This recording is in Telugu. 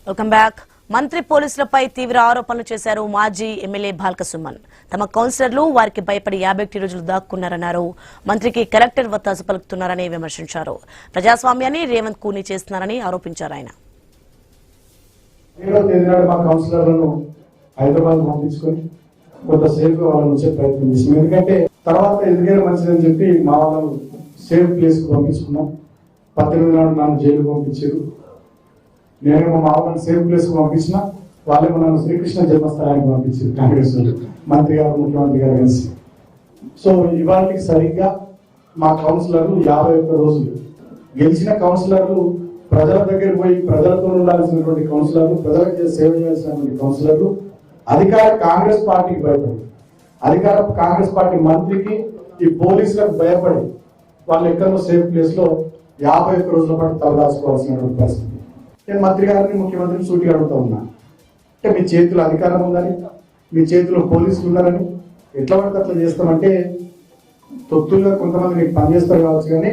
Welcome back. మంత్రి పోలీసులపై తీవ్ర ఆరోపణలు చేశారు మాజీ ఎమ్మెల్యే బాల్కసుమన్. తమ కౌన్సిలర్లు వారికి భయపడి 51 రోజులు దాక్కున్నారన్నారు. మంత్రికి కలెక్టర్ వత్తాసు పలుకుతున్నారని విమర్శించారు. ప్రజాస్వామ్యాన్ని రేవంత్ కూని చేస్తున్నారని ఆరోపించారు ఆయన. హైదరాబాద్ పంపించుకొని కొంత సేఫ్ గా వాళ్ళని వచ్చే ప్రయత్నం చేసాం. ఎందుకంటే తర్వాత ఎందుకైనా మంచిదని చెప్పి మా వాళ్ళను సేఫ్ ప్లేస్ కు పంపించుకున్నాం. 18 నాడు నన్ను జైలుకు పంపించారు. నేనేమో మా వాళ్ళని సేఫ్ ప్లేస్ కు పంపించిన వాళ్ళేమో నన్ను శ్రీకృష్ణ జన్మస్థానానికి పంపించారు. కాంగ్రెస్ మంత్రి గారు, ముఖ్యమంత్రి గారు కలిసి. సో ఇవాళకి సరిగ్గా మా కౌన్సిలర్లు 51 రోజులు గెలిచిన కౌన్సిలర్లు ప్రజల దగ్గర పోయి ప్రజలతో ఉండాల్సినటువంటి కౌన్సిలర్లు, ప్రజలకు సేవ చేయాల్సినటువంటి కౌన్సిలర్లు అధికార కాంగ్రెస్ పార్టీకి భయపడి, అధికార కాంగ్రెస్ పార్టీ మంత్రికి, ఈ పోలీసులకు భయపడి వాళ్ళు ఎక్కడో సేఫ్ ప్లేస్ లో 51 రోజుల పాటు తలదాచుకోవాల్సినటువంటి పరిస్థితి. నేను మంత్రి గారిని, ముఖ్యమంత్రిని సూటిగా అడుగుతా ఉన్నా, అంటే మీ చేతిలో అధికారం ఉందని, మీ చేతిలో పోలీసులు ఉన్నారని ఎట్లా పడితే అట్లా చేస్తామంటే తొత్తులుగా కొంతమంది మీకు పనిచేస్తారు కావచ్చు, కానీ